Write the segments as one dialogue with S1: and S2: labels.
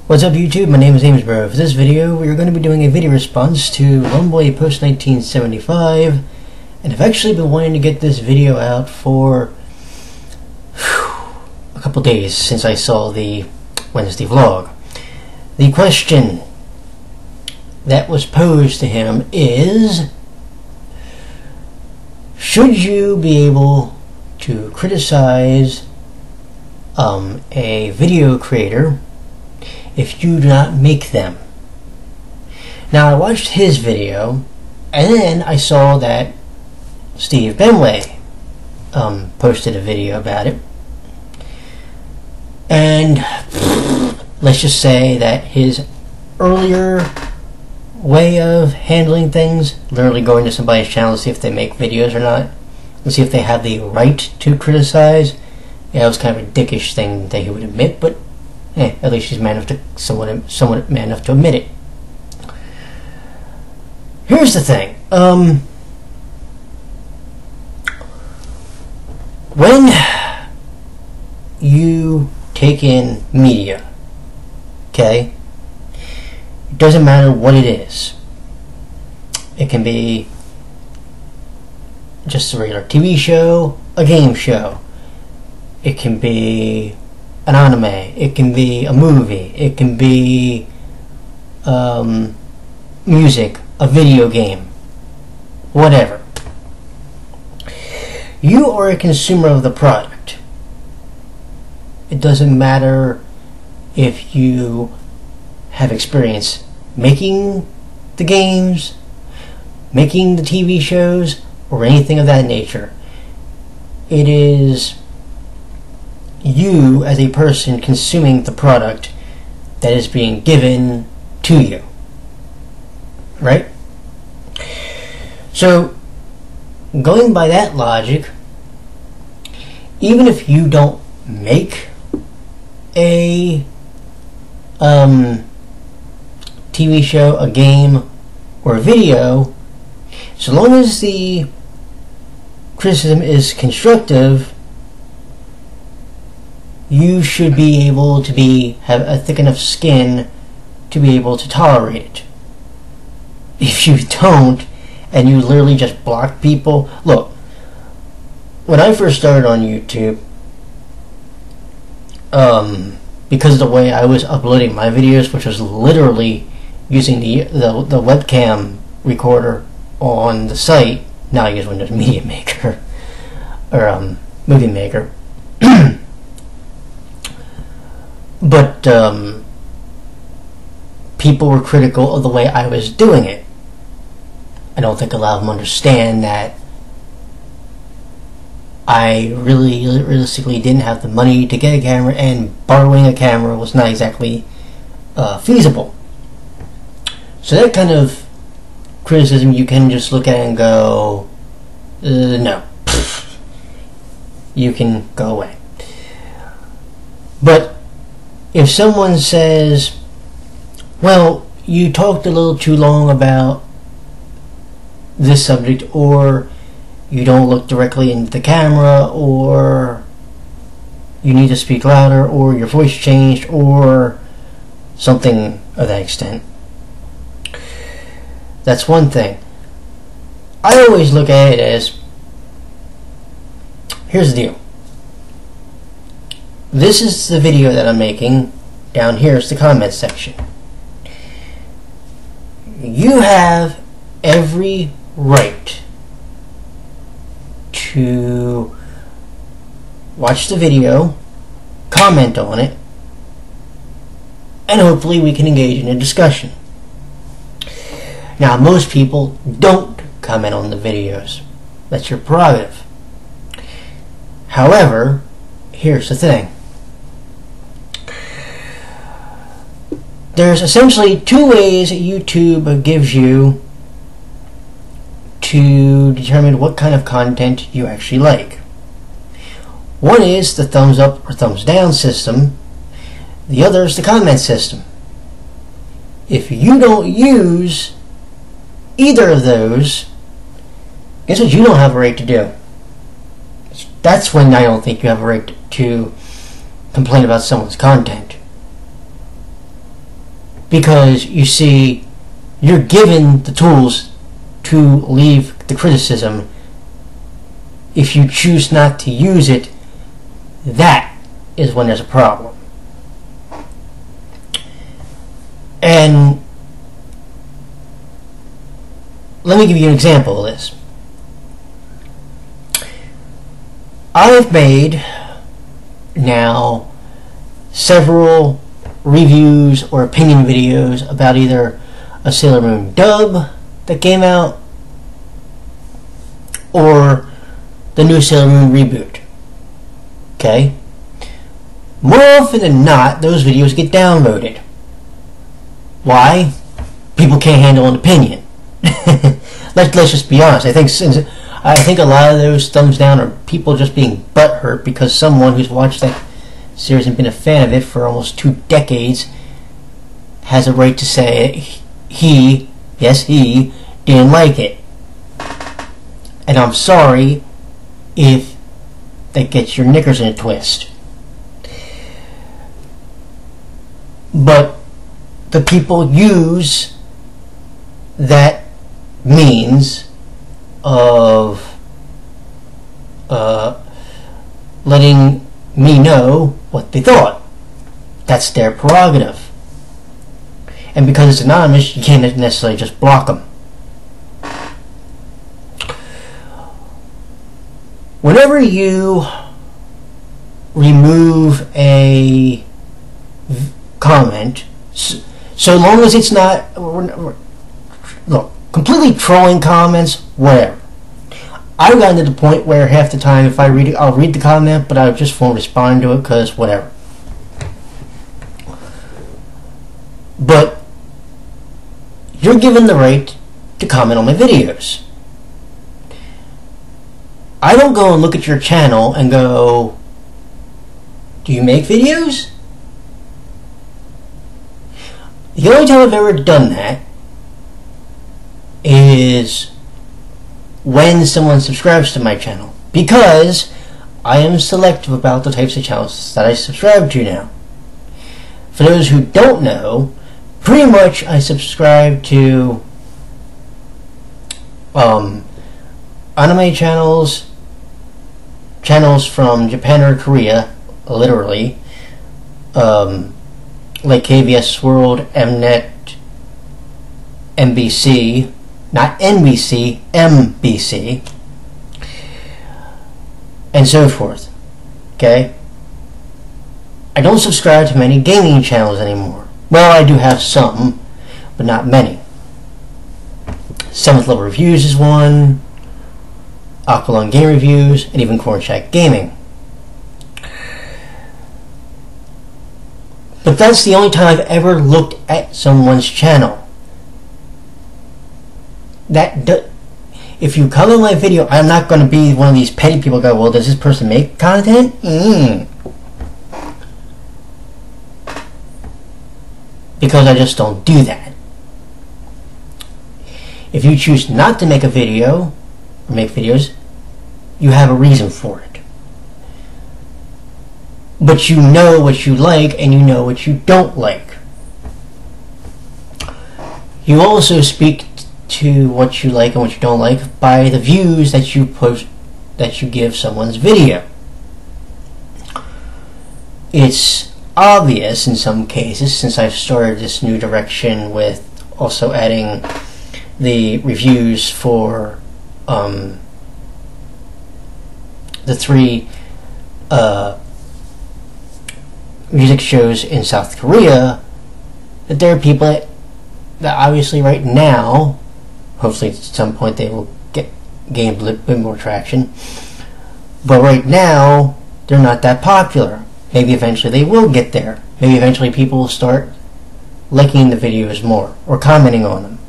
S1: What's up YouTube? My name is Amesbro. For this video, we are going to be doing a video response to Lone Boy Post 1975, and I've actually been wanting to get this video out for a couple days since I saw the Wednesday vlog. The question that was posed to him is, should you be able to criticize a video creator if you do not make them? Now, I watched his video, and then I saw that Steve Benway posted a video about it, and let's just say that his earlier way of handling things, literally going to somebody's channel to see if they make videos or not, and see if they have the right to criticize, yeah, it was kind of a dickish thing that he would admit, but at least he's man enough to somewhat man enough to admit it. Here's the thing. When you take in media, okay, it doesn't matter what it is. It can be just a regular TV show, a game show. It can be an anime, it can be a movie, it can be music, a video game, whatever. You are a consumer of the product. It doesn't matter if you have experience making the games, making the TV shows, or anything of that nature. It is you as a person consuming the product that is being given to you, right? So, going by that logic, even if you don't make a TV show, a game, or a video, so long as the criticism is constructive, you should be able to have a thick enough skin to be able to tolerate it. If you don't, and you literally just block people, look, when I first started on YouTube, because of the way I was uploading my videos, which was literally using the webcam recorder on the site. Now I use Windows Media Maker or Movie Maker. But people were critical of the way I was doing it. I don't think a lot of them understand that I realistically didn't have the money to get a camera, and borrowing a camera was not exactly feasible. So that kind of criticism you can just look at and go, no. You can go away. But if someone says, well, you talked a little too long about this subject, or you don't look directly into the camera, or you need to speak louder, or your voice changed, or something of that extent, that's one thing. I always look at it as, here's the deal. This is the video that I'm making. Down here is the comment section. You have every right to watch the video, comment on it, and hopefully we can engage in a discussion. Now, most people don't comment on the videos. That's your prerogative. However, here's the thing. There's essentially two ways that YouTube gives you to determine what kind of content you actually like. One is the thumbs up or thumbs down system. The other is the comment system. If you don't use either of those, guess what you don't have a right to do? That's when I don't think you have a right to complain about someone's content. Because, you see, you're given the tools to leave the criticism. If you choose not to use it, that is when there's a problem. And let me give you an example of this. I've made now several reviews or opinion videos about either a Sailor Moon dub that came out or the new Sailor Moon reboot. Okay? More often than not, those videos get downvoted. Why? People can't handle an opinion. Let's just be honest. I think a lot of those thumbs down are people just being butthurt because someone who's watched that series and been a fan of it for almost 2 decades has a right to say he didn't like it. And I'm sorry if that gets your knickers in a twist. But the people use that means of letting me know what they thought. That's their prerogative. And because it's anonymous, you can't necessarily just block them. Whenever you remove a comment, so long as it's not, look, completely trolling comments, whatever. I've gotten to the point where half the time if I read it, I'll read the comment, but I just won't respond to it because whatever. But you're given the right to comment on my videos. I don't go and look at your channel and go, do you make videos? The only time I've ever done that is when someone subscribes to my channel, because I am selective about the types of channels that I subscribe to now. For those who don't know, pretty much I subscribe to anime channels from Japan or Korea, literally, like KBS World, Mnet, MBC, not NBC, MBC, and so forth. Okay? I don't subscribe to many gaming channels anymore. Well, I do have some, but not many. 7th Level Reviews is one, Aqualung Game Reviews, and even Corn Shack Gaming. But that's the only time I've ever looked at someone's channel. If you come on my video, I'm not going to be one of these petty people who go, well, does this person make content? Because I just don't do that. If you choose not to make a video, or make videos, you have a reason for it. But you know what you like and you know what you don't like. You also speak to what you like and what you don't like by the views that you post, that you give someone's video. It's obvious in some cases, since I've started this new direction with also adding the reviews for the 3 music shows in South Korea, that there are people that obviously right now, hopefully at some point they will gain a little bit more traction, but right now they're not that popular. Maybe eventually they will get there. Maybe eventually people will start liking the videos more or commenting on them.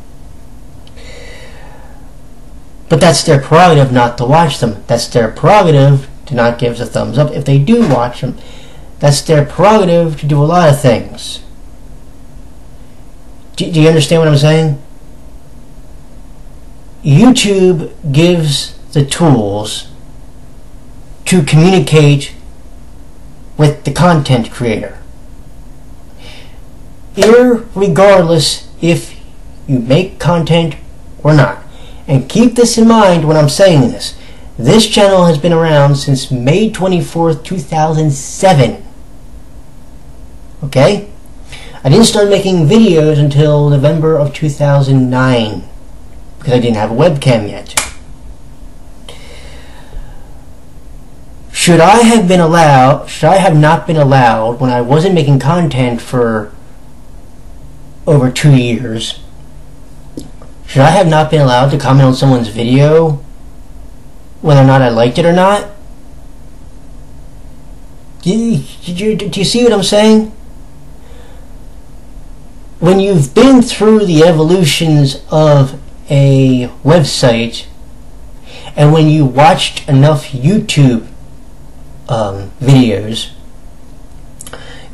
S1: But that's their prerogative not to watch them. That's their prerogative to not give us a thumbs up. If they do watch them, that's their prerogative to do a lot of things. Do you understand what I'm saying? YouTube gives the tools to communicate with the content creator. irregardless if you make content or not. And keep this in mind when I'm saying this. This channel has been around since May 24th, 2007. Okay? I didn't start making videos until November of 2009 because I didn't have a webcam yet. Should I have not been allowed when I wasn't making content for over 2 years? Should I have not been allowed to comment on someone's video whether or not I liked it or not? Do you see what I'm saying? When you've been through the evolutions of a website, and when you watched enough YouTube videos,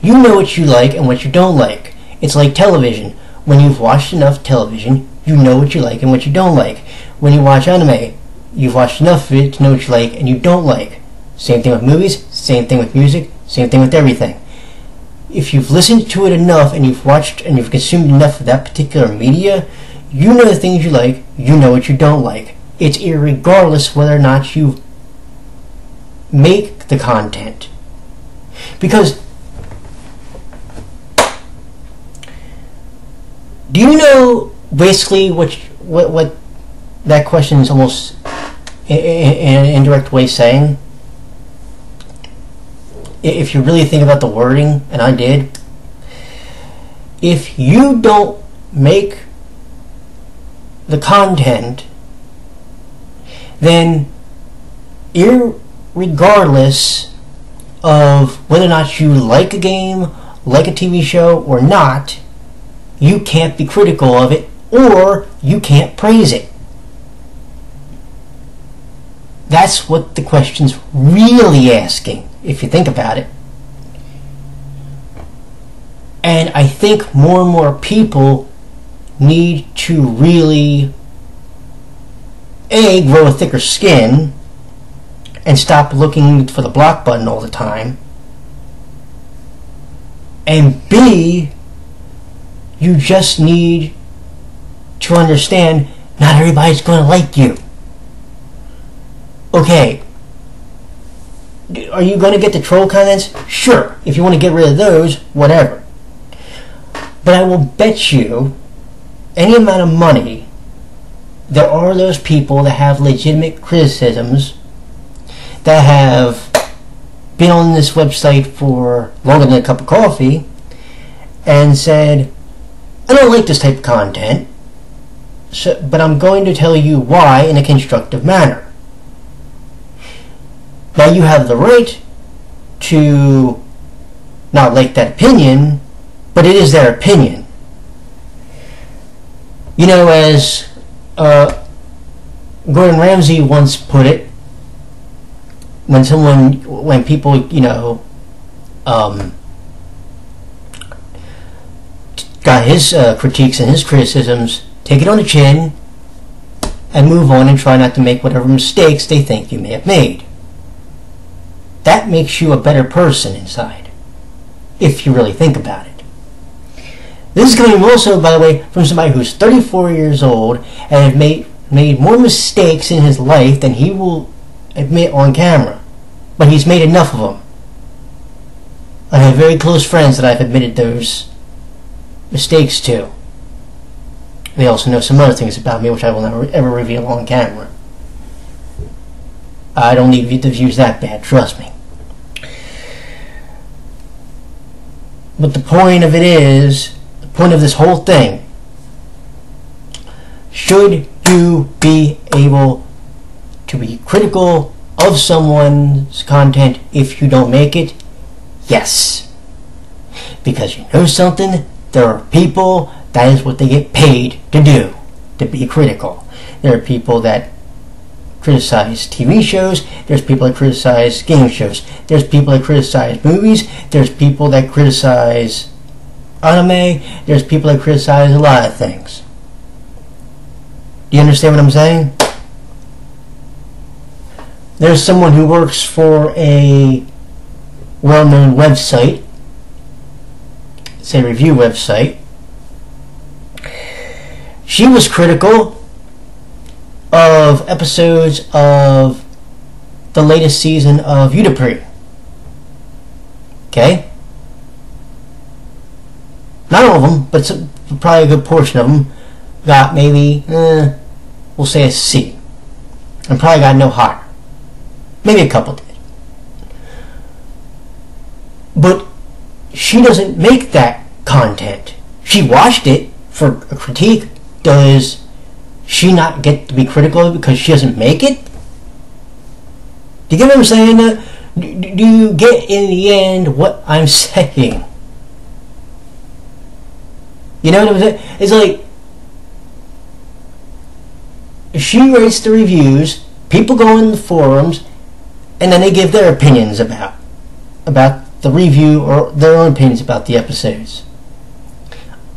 S1: you know what you like and what you don't like. It's like television. When you've watched enough television, you know what you like and what you don't like. When you watch anime, you've watched enough of it to know what you like and you don't like. Same thing with movies, same thing with music, same thing with everything. If you've listened to it enough and you've watched and you've consumed enough of that particular media, you know the things you like, you know what you don't like. It's irregardless whether or not you make the content. Because do you know basically what that question is almost in an indirect way saying? If you really think about the wording, and I did, if you don't make the content, then irregardless of whether or not you like a game, like a TV show or not, you can't be critical of it or you can't praise it. That's what the question's really asking, if you think about it. And I think more and more people need to really A, grow a thicker skin and stop looking for the block button all the time, and B, you just need to understand not everybody's going to like you. Okay, are you going to get the troll comments? Sure. If you want to get rid of those, whatever. But I will bet you any amount of money there are those people that have legitimate criticisms, that have been on this website for longer than a cup of coffee and said, I don't like this type of content, but I'm going to tell you why in a constructive manner. Now you have the right to not like that opinion, but it is their opinion. You know, as Gordon Ramsay once put it, when people, you know, got his critiques and his criticisms, take it on the chin and move on and try not to make whatever mistakes they think you may have made. That makes you a better person inside, if you really think about it. This is coming also, by the way, from somebody who's 34 years old and have made more mistakes in his life than he will admit on camera. But he's made enough of them. I have very close friends that I've admitted those mistakes to. They also know some other things about me which I will never ever reveal on camera. I don't need the views that bad, trust me. But the point of it is, the point of this whole thing, should you be able to be critical of someone's content if you don't make it? Yes. Because you know something? There are people, that is what they get paid to do, to be critical. There are people that criticize TV shows, there's people that criticize game shows, there's people that criticize movies, there's people that criticize anime, there's people that criticize a lot of things. Do you understand what I'm saying? There's someone who works for a well-known website. it's a review website. She was critical of episodes of the latest season of Udapree. Okay? Not all of them, but probably a good portion of them got maybe, we'll say a C. And probably got no higher. Maybe a couple did. But she doesn't make that content. She watched it for a critique. Does she not get to be critical of it because she doesn't make it? Do you get what I'm saying? Do you get in the end what I'm saying? You know what I'm saying? It's like, she rates the reviews, people go in the forums, and then they give their opinions about the review or their own opinions about the episodes.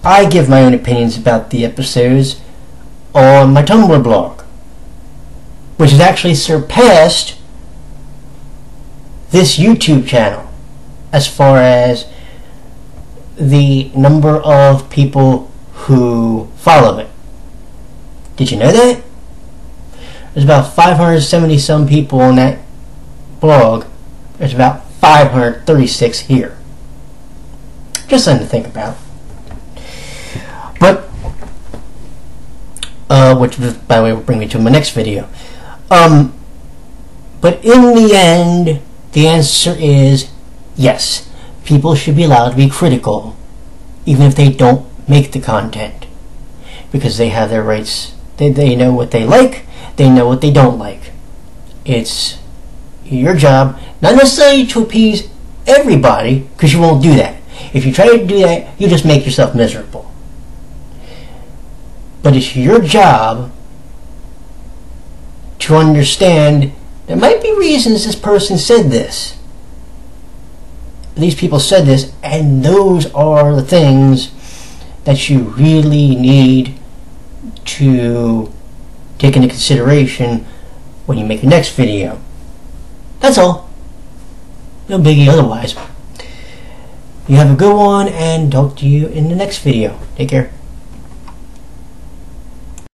S1: I give my own opinions about the episodes on my Tumblr blog, which has actually surpassed this YouTube channel as far as the number of people who follow it. Did you know that? There's about 570 some people on that blog. There's about 536 here. Just something to think about. But which, by the way, will bring me to my next video. But in the end, the answer is yes. People should be allowed to be critical, even if they don't make the content, because they have their rights. They know what they like. They know what they don't like. It's your job, not necessarily to appease everybody, because you won't do that. If you try to do that, you just make yourself miserable. But it's your job to understand there might be reasons this person said this. These people said this, and those are the things that you really need to take into consideration when you make your next video. That's all. No biggie otherwise. You have a good one, and talk to you in the next video. Take care.